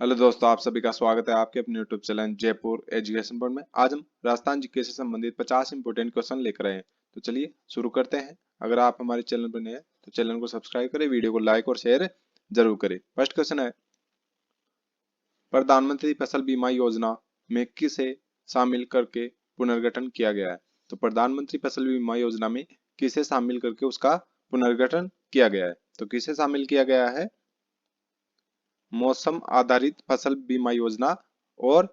Hello दोस्तों, आप सभी का स्वागत है आपके अपने YouTube channel Jaipur education board में। आज हम राजस्थान जीके से संबंधित 50 इंपोर्टेंट क्वेश्चन लेकर आए हैं। तो चलिए शुरू करते हैं। अगर आप हमारे चैनल पर नए हैं तो चैनल को सब्सक्राइब करें, वीडियो को लाइक और शेयर जरूर करें। फर्स्ट क्वेश्चन है, प्रधानमंत्री फसल बीमा योजना में किसे शामिल करके पुनर्गठन किया गया है? तो प्रधानमंत्री फसल बीमा योजना में किसे शामिल करके उसका पुनर्गठन किया गया है? तो किसे शामिल किया गया है? मौसम आधारित फसल बीमा योजना और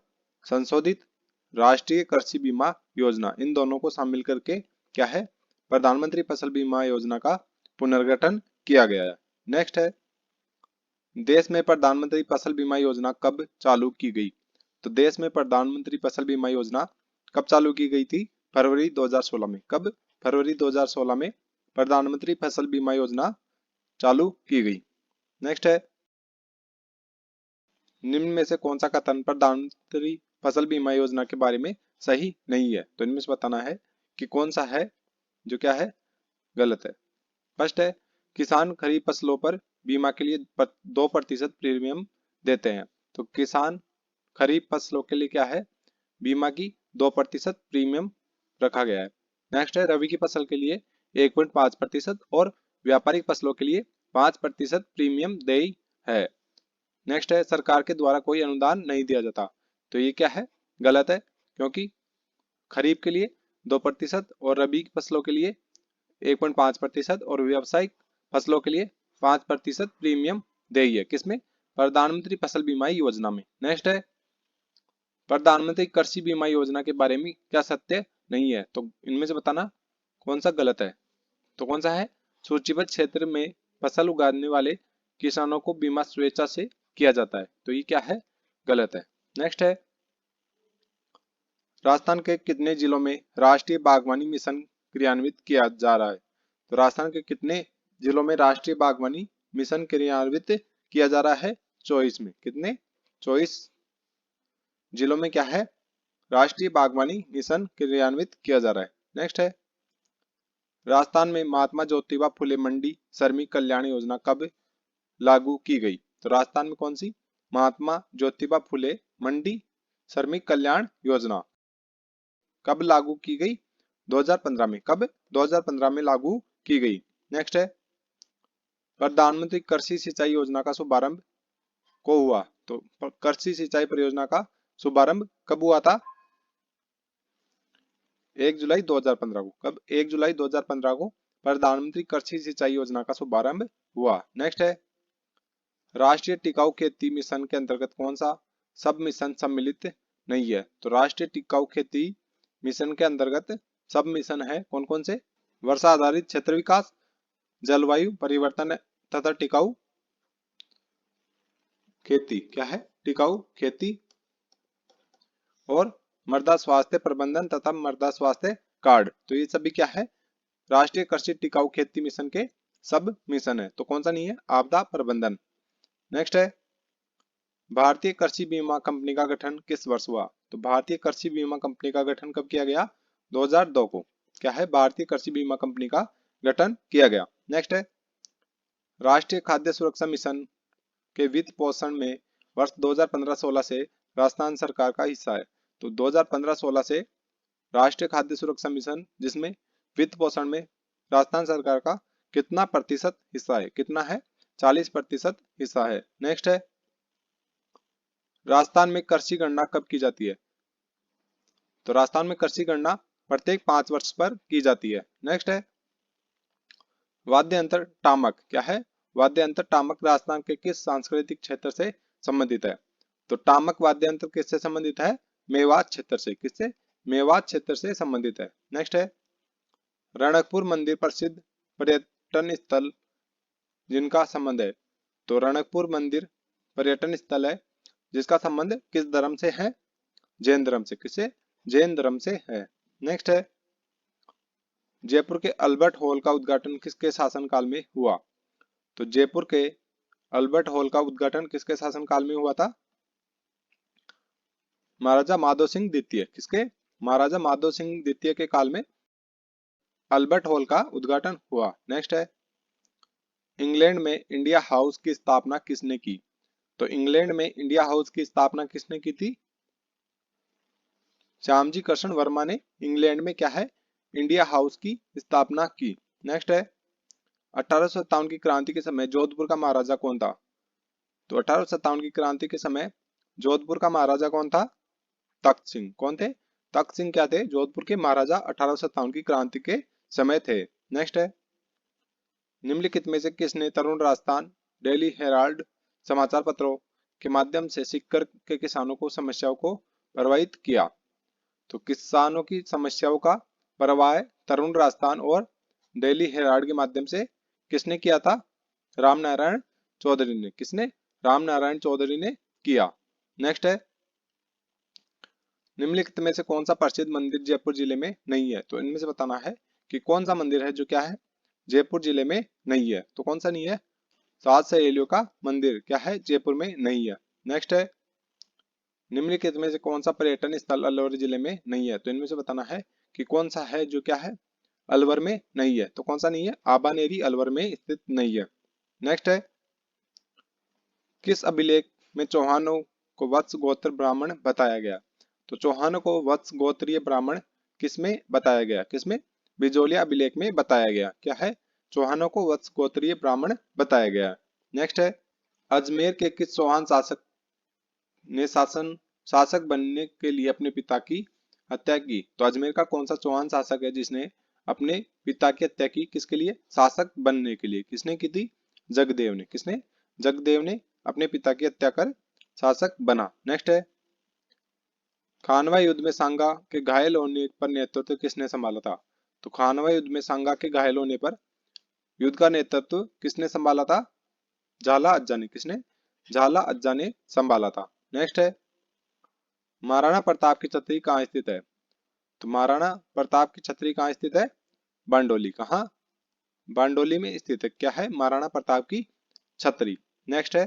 संशोधित राष्ट्रीय कृषि बीमा योजना, इन दोनों को शामिल करके क्या है, प्रधानमंत्री फसल बीमा योजना का पुनर्गठन किया गया है। नेक्स्ट है, देश में प्रधानमंत्री फसल बीमा योजना कब चालू की गई? तो देश में प्रधानमंत्री फसल बीमा योजना कब चालू की गई थी? फरवरी 2016 में। कब? फरवरी 2016 में प्रधानमंत्री फसल बीमा योजना चालू की गई। नेक्स्ट है, निम्न में से कौन सा कथन प्रधानमंत्री फसल बीमा योजना के बारे में सही नहीं है? तो इनमें से बताना है कि कौन सा है जो क्या है, गलत है। फर्स्ट है, किसान खरीफ फसलों पर बीमा के लिए 2% प्रीमियम देते हैं। तो किसान खरीफ फसलों के लिए क्या है, बीमा की 2% प्रीमियम रखा गया है। नेक्स्ट है, रबी की फसल के लिए 1.5% और व्यापारिक फसलों के लिए 5% प्रीमियम देय है। नेक्स्ट है, सरकार के द्वारा कोई अनुदान नहीं दिया जाता। तो ये क्या है, गलत है, क्योंकि खरीफ के लिए 2% और रबी की फसलों के लिए 1.5% और व्यावसायिक फसलों के लिए 5% प्रीमियम देय है। किसमें? प्रधानमंत्री फसल बीमा योजना में। नेक्स्ट है, प्रधानमंत्री कृषि बीमा योजना के बारे में क्या सत्य नहीं है? तो इनमें से बताना कौन सा गलत है। तो कौन सा है, सूचीबद्ध क्षेत्र में फसल उगाने वाले किसानों को बीमा स्वेच्छा से किया जाता है। तो ये क्या है, गलत है। नेक्स्ट है, राजस्थान के कितने जिलों में राष्ट्रीय बागवानी मिशन क्रियान्वित किया जा रहा है? तो राजस्थान के कितने जिलों में राष्ट्रीय बागवानी मिशन क्रियान्वित किया जा रहा है? 24 में। कितने? 24 जिलों में क्या है, राष्ट्रीय बागवानी मिशन क्रियान्वित किया जा रहा है। नेक्स्ट है, राजस्थान में महात्मा ज्योतिबा फुले मंडी श्रमिक कल्याण योजना कब लागू की गई? तो राजस्थान में कौन सी महात्मा ज्योतिबा फुले मंडी श्रमिक कल्याण योजना कब लागू की गई? 2015 में। कब? 2015 में लागू की गई। नेक्स्ट है, प्रधानमंत्री कृषि सिंचाई योजना का शुभारंभ को हुआ? तो कृषि सिंचाई परियोजना का शुभारंभ कब हुआ था? 1 जुलाई 2015 को। कब? 1 जुलाई 2015 को प्रधानमंत्री कृषि सिंचाई योजना का शुभारंभ हुआ। नेक्स्ट है, राष्ट्रीय टिकाऊ खेती मिशन के अंतर्गत कौन सा सब मिशन सम्मिलित नहीं है? तो राष्ट्रीय टिकाऊ खेती मिशन के अंतर्गत सब मिशन है कौन कौन से? वर्षा आधारित क्षेत्र विकास, जलवायु परिवर्तन तथा टिकाऊ खेती। क्या है? टिकाऊ खेती और मृदा स्वास्थ्य प्रबंधन तथा मृदा स्वास्थ्य कार्ड। तो ये सभी क्या है, राष्ट्रीय कृषि टिकाऊ खेती मिशन के सब मिशन है। तो कौन सा नहीं है? आपदा प्रबंधन। नेक्स्ट है, भारतीय कृषि बीमा कंपनी का गठन किस वर्ष हुआ? तो भारतीय कृषि बीमा कंपनी का गठन कब किया गया? 2002 को। क्या है? भारतीय कृषि बीमा कंपनी का गठन किया गया। नेक्स्ट है, राष्ट्रीय खाद्य सुरक्षा मिशन के वित्त पोषण में वर्ष 2015-16 से राजस्थान सरकार का हिस्सा है। तो 2015-16 से राष्ट्रीय खाद्य सुरक्षा मिशन जिसमें वित्त पोषण में राजस्थान सरकार का कितना प्रतिशत हिस्सा है? कितना है? 40% हिस्सा है। नेक्स्ट है, राजस्थान में कृषि गणना कब की जाती है? तो राजस्थान में कृषि गणना प्रत्येक 5 वर्ष पर की जाती है। नेक्स्ट है, वाद्य यंत्र टामक। क्या है? वाद्य यंत्र टामक राजस्थान के किस सांस्कृतिक क्षेत्र से संबंधित है? तो टामक वाद्य यंत्र किससे संबंधित है? मेवात क्षेत्र से। किससे? मेवात क्षेत्र से संबंधित है। नेक्स्ट है, रणकपुर मंदिर प्रसिद्ध पर्यटन स्थल जिनका संबंध है? तो रणकपुर मंदिर पर्यटन स्थल है जिसका संबंध किस धर्म से है? जैन धर्म से। किससे? जैन धर्म से है। नेक्स्ट है, जयपुर के अल्बर्ट हॉल का उद्घाटन किसके शासनकाल में हुआ? तो जयपुर के अल्बर्ट हॉल का उद्घाटन किसके शासनकाल में हुआ था? महाराजा माधव सिंह द्वितीय। किसके? महाराजा माधव सिंह द्वितीय के काल में अल्बर्ट हॉल का उद्घाटन हुआ। नेक्स्ट है, इंग्लैंड में इंडिया हाउस की स्थापना किसने की? तो इंग्लैंड में इंडिया हाउस की स्थापना किसने की थी? श्यामजी कृष्ण वर्मा ने इंग्लैंड में क्या है, इंडिया हाउस की स्थापना की। नेक्स्ट है 1857 की क्रांति के समय जोधपुर का महाराजा कौन था? तो 1857 की क्रांति के समय जोधपुर का महाराजा कौन था? तख्त सिंह। कौन थे? तख्त सिंह क्या थे? जोधपुर के महाराजा 1857 की क्रांति के समय थे। नेक्स्ट है निम्नलिखित में से किसने तरुण राजस्थान, डेली हेराल्ड समाचार पत्रों के माध्यम से सीकर के किसानों को समस्याओं को प्रभावित किया? तो किसानों की समस्याओं का परवाह तरुण राजस्थान और डेली हेराल्ड के माध्यम से किसने किया था? रामनारायण चौधरी ने। किसने? रामनारायण चौधरी ने किया। नेक्स्ट है निम्नलिखित में से कौन सा प्रसिद्ध मंदिर जयपुर जिले में नहीं है? तो इनमें से बताना है कि कौन सा मंदिर है जो क्या है, जयपुर जिले में नहीं है। तो कौन सा नहीं है? 7 सहेलियों का मंदिर क्या है, जयपुर में नहीं है। नेक्स्ट है निम्नलिखित में से कौन सा पर्यटन स्थल अलवर जिले में नहीं है? तो इनमें से बताना है कि कौन सा है जो क्या है, अलवर में नहीं है। तो कौन सा नहीं है? आबानेरी अलवर में स्थित नहीं है। नेक्स्ट है किस अभिलेख में चौहानों को वत्स गोत्र ब्राह्मण बताया गया? तो चौहानों को वत्स गोत्रीय ब्राह्मण किसमें बताया गया? किसमें? बिजोलिया अभिलेख में बताया गया। क्या है? चौहानों को वत्स गोत्रीय ब्राह्मण बताया गया। नेक्स्ट है अजमेर के किस चौहान शासक ने शासक बनने के लिए अपने पिता की हत्या की? तो अजमेर का कौन सा चौहान शासक है जिसने अपने पिता की हत्या की? किसके लिए? शासक बनने के लिए। किसने की थी? जगदेव ने। किसने? जगदेव ने अपने पिता की हत्या कर शासक बना। नेक्स्ट है खानवा युद्ध में सांगा के घायल होने पर नेतृत्व किसने संभाला था? तो खानवा युद्ध में सांगा के घायल होने पर युद्ध का नेतृत्व किसने संभाला था? झाला अज्जा ने। किसने? झाला अज्जा ने संभाला था। नेक्स्ट है महाराणा प्रताप की छतरी कहाँ स्थित है? तो महाराणा प्रताप की छतरी कहाँ स्थित है? बांडोली। कहाँ? बांडोली में स्थित है। क्या है? महाराणा प्रताप की छतरी। नेक्स्ट है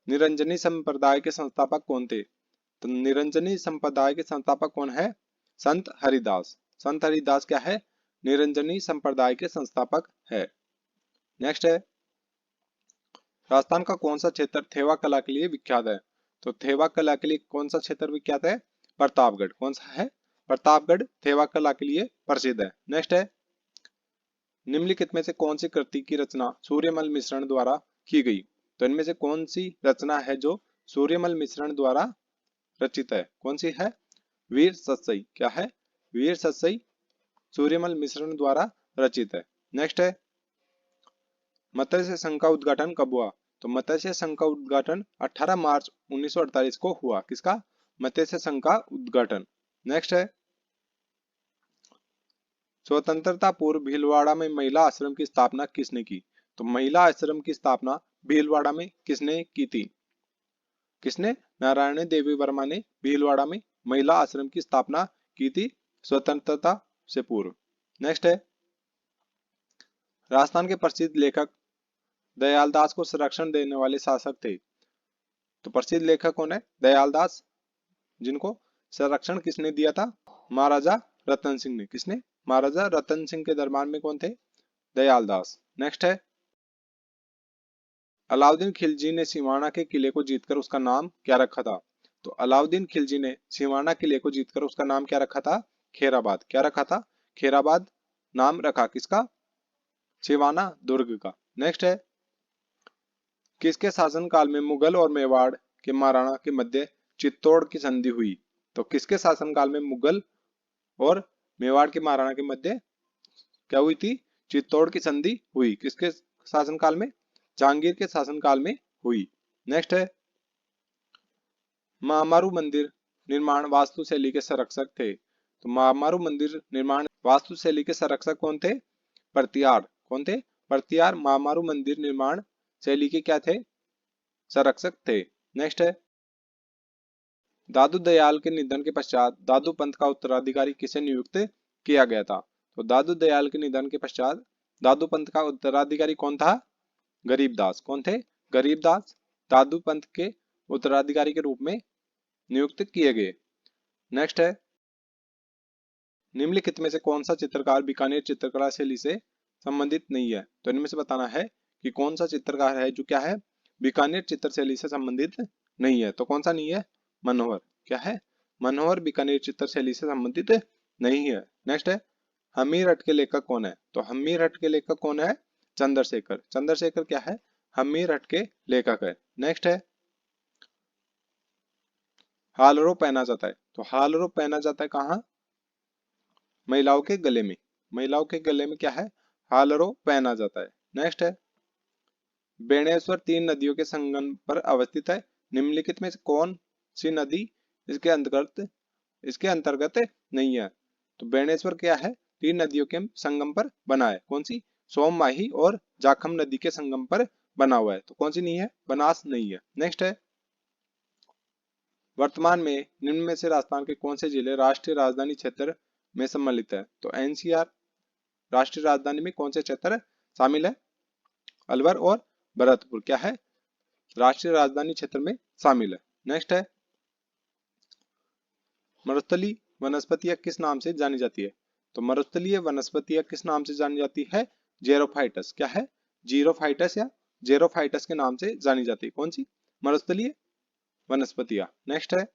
निरंजनी संप्रदाय के संस्थापक कौन थे? तो निरंजनी संप्रदाय के संस्थापक कौन है? संत हरिदास। संत हरिदास क्या है? निरंजनी संप्रदाय के संस्थापक है। नेक्स्ट है राजस्थान का कौन सा क्षेत्र थेवा कला के लिए विख्यात है? तो थेवा कला के लिए कौन सा क्षेत्र विख्यात है? प्रतापगढ़। कौन सा है? प्रतापगढ़ थेवा कला के लिए प्रसिद्ध है। नेक्स्ट है निम्नलिखित में से कौन सी कृति की रचना सूर्यमल मिश्रण द्वारा की गई? तो इनमें से कौन सी रचना है जो सूर्यमल मिश्रण द्वारा रचित है? कौन सी है? वीर सत्सई। क्या है? वीर सत्सई सूर्यमल मिश्रण द्वारा रचित है। नेक्स्ट है मत्स्य संघ का उद्घाटन कब हुआ? तो मत्स्य संघ का उद्घाटन 18 मार्च 1948 को हुआ। किसका? मत्स्य संघ का उद्घाटन। नेक्स्ट है स्वतंत्रता पूर्व भीलवाड़ा में महिला आश्रम की स्थापना किसने की? तो महिला आश्रम की स्थापना भीलवाड़ा में किसने की थी? किसने? नारायणी देवी वर्मा ने भीलवाड़ा में महिला आश्रम की स्थापना की थी स्वतंत्रता से पूर्व। नेक्स्ट है राजस्थान के प्रसिद्ध लेखक दयालदास को संरक्षण देने वाले शासक थे। तो प्रसिद्ध लेखक कौन है? दयालदास, जिनको संरक्षण किसने दिया था? महाराजा रतन सिंह ने। किसने? महाराजा रतन सिंह के दरबार में कौन थे? दयालदास। नेक्स्ट है अलाउद्दीन खिलजी ने सिवाना के किले को जीतकर उसका नाम क्या रखा था? तो अलाउद्दीन खिलजी ने सिवाना किले को जीतकर उसका नाम क्या रखा था? खेराबाद। क्या रखा था? खेराबाद नाम रखा। किसका? सिवाना दुर्ग का। नेक्स्ट है किसके शासनकाल में मुगल और मेवाड़ के महाराणा के मध्य चित्तौड़ की संधि हुई? तो किसके शासनकाल में मुगल और मेवाड़ के महाराणा के मध्य क्या हुई थी? चित्तौड़ की संधि हुई। किसके शासनकाल में? जहांगीर के शासनकाल में हुई। नेक्स्ट है महामारू मंदिर निर्माण वास्तुशैली के संरक्षक थे। तो महामारू मंदिर निर्माण वास्तुशैली के संरक्षक कौन थे? परतियार। कौन थे? परतियार महामारू मंदिर निर्माण शैली के क्या थे? संरक्षक थे। नेक्स्ट है दादू दयाल के निधन के पश्चात दादू पंथ का उत्तराधिकारी किसे नियुक्त किया गया था? तो दादू दयाल के निधन के पश्चात दादू पंथ का उत्तराधिकारी कौन था? गरीबदास। कौन थे? गरीबदास दादू पंथ के उत्तराधिकारी के रूप में नियुक्त किए गए। नेक्स्ट है निम्नलिखित में से कौन सा चित्रकार बीकानेर चित्रकला शैली से संबंधित नहीं है? तो इनमें से बताना है कि कौन सा चित्रकार है जो क्या है बीकानेर चित्रशैली से संबंधित नहीं है। तो कौन सा नहीं है? मनोहर। क्या है? मनोहर बीकानेर चित्रशैली से संबंधित नहीं है। नेक्स्ट है, हमीरठ के लेखक कौन है? तो हमीरठ के लेखक कौन है? चंद्रशेखर। चंद्रशेखर क्या है? हमीरठ के लेखक है। नेक्स्ट है, हालरो पहना जाता है। तो हालरो पहना जाता है कहाँ? महिलाओं के गले में। महिलाओं के गले में क्या है? हालरो पहना जाता है। नेक्स्ट है, बेणेश्वर तीन नदियों के संगम पर अवस्थित है। निम्नलिखित में से कौन सी नदी इसके अंतर्गत नहीं है? तो बेणेश्वर क्या है? तीन नदियों के संगम पर बना है। कौन सी? सोम माही और जाखम नदी के संगम पर बना हुआ है। तो कौन सी नहीं है? बनास नहीं है। नेक्स्ट है, वर्तमान में निम्न में से राजस्थान के कौन से जिले राष्ट्रीय राजधानी क्षेत्र में सम्मिलित है? तो एनसीआर राष्ट्रीय राजधानी में कौन से क्षेत्र शामिल है? अलवर और भरतपुर क्या है? राष्ट्रीय राजधानी क्षेत्र में शामिल है। नेक्स्ट है, मरुस्थलीय वनस्पतियां किस नाम से जानी जाती है? तो मरुस्थलीय वनस्पतियां किस नाम से जानी जाती है? जेरोफाइटस। क्या है? जीरोफाइटस या जेरोफाइटस के नाम से जानी जाती है। कौन सी? मरुस्थलीय वनस्पतियां। नेक्स्ट है,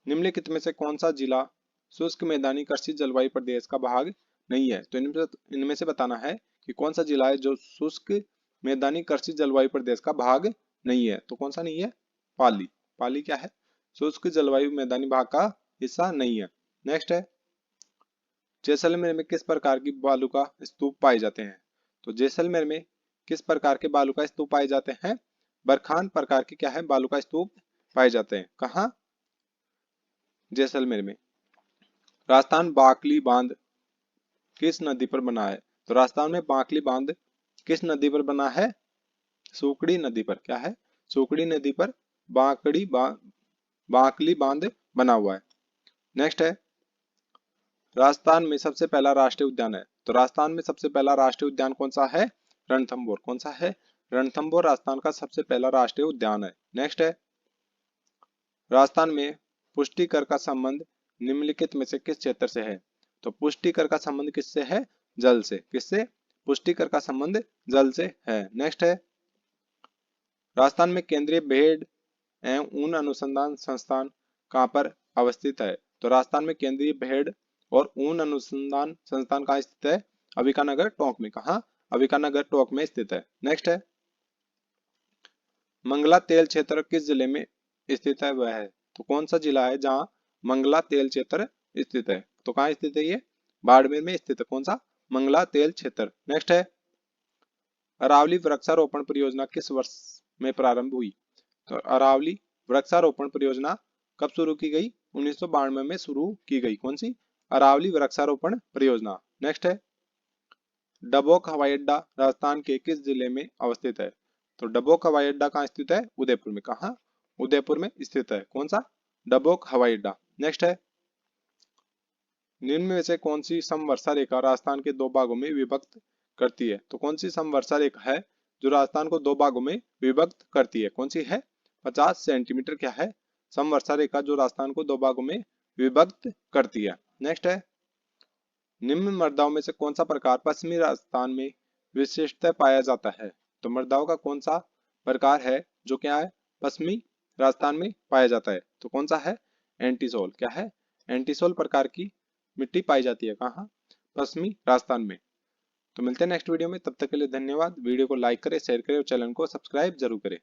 निम्नलिखित में से कौन सा जिला शुष्क मैदानी कृषि जलवायु प्रदेश का भाग नहीं है? तो इनमें से बताना है कि कौन सा जिला है जो शुष्क मैदानी कृषि जलवायु प्रदेश का भाग नहीं है। तो कौन सा नहीं है? पाली। पाली क्या है? शुष्क जलवायु मैदानी भाग का हिस्सा नहीं है। नेक्स्ट है, जैसलमेर में किस प्रकार की बालू का स्तूप पाए जाते हैं? तो जैसलमेर में किस प्रकार के बालू का स्तूप पाए जाते हैं? बरखान प्रकार के क्या है? बालू का स्तूप पाए जाते हैं। कहाँ? जैसलमेर में। राजस्थान बाकली बांध किस नदी पर बना है? तो राजस्थान में बाकली बांध किस नदी पर बना है? सुकड़ी नदी पर। क्या है? सुकड़ी नदी पर बाकली बांध बना हुआ है। नेक्स्ट है, राजस्थान में सबसे पहला राष्ट्रीय उद्यान है। तो राजस्थान में सबसे पहला राष्ट्रीय उद्यान कौन सा है? रणथंभौर। कौन सा है? रणथंभौर राजस्थान का सबसे पहला राष्ट्रीय उद्यान है। नेक्स्ट है, राजस्थान में पुष्टिकर का संबंध निम्नलिखित में से किस क्षेत्र से है? तो पुष्टिकर का संबंध किससे है? जल से। किससे? पुष्टिकर का संबंध जल से है। नेक्स्ट है, राजस्थान में केंद्रीय भेड़ एवं ऊन अनुसंधान संस्थान कहाँ पर अवस्थित है? तो राजस्थान में केंद्रीय भेड़ और ऊन अनुसंधान संस्थान कहाँ स्थित है? अविकानगर टोंक में। कहाँ? अविकानगर टोंक में स्थित है। नेक्स्ट है, मंगला तेल क्षेत्र किस जिले में स्थित है? वह है। तो कौन सा जिला है जहाँ मंगला तेल क्षेत्र स्थित है? तो कहाँ स्थित है ये? बाड़मेर में स्थित है। कौन सा? मंगला तेल क्षेत्र। नेक्स्ट है, अरावली वृक्षारोपण परियोजना किस वर्ष में प्रारंभ हुई? तो अरावली वृक्षारोपण परियोजना कब शुरू की गई? 1992 में शुरू की गई। कौन सी? अरावली वृक्षारोपण परियोजना। नेक्स्ट है, डबोक हवाई अड्डा राजस्थान के किस जिले में अवस्थित है? तो डबोक हवाई अड्डा कहाँ स्थित है? उदयपुर में। कहाँ? उदयपुर में स्थित है। कौन सा? डबोक हवाई अड्डा। नेक्स्ट है, निम्न में से कौन सी समवर्षा रेखा राजस्थान के दो भागों में विभक्त करती है? तो कौन सी समवर्षा रेखा है जो राजस्थान को दो भागों में विभक्त करती है? कौन सी है? 50 सेंटीमीटर क्या है? समवर्षा रेखा जो राजस्थान को दो भागों में विभक्त करती है। नेक्स्ट है, निम्न मृदाओं में से कौन सा प्रकार पश्चिमी राजस्थान में विशिष्टतः पाया जाता है? तो मृदाओं का कौन सा प्रकार है जो क्या है? पश्चिमी राजस्थान में पाया जाता है। तो कौन सा है? एंटीसोल। क्या है? एंटीसोल प्रकार की मिट्टी पाई जाती है। कहाँ? पश्चिमी राजस्थान में। तो मिलते हैं नेक्स्ट वीडियो में, तब तक के लिए धन्यवाद। वीडियो को लाइक करें, शेयर करें और चैनल को सब्सक्राइब जरूर करें।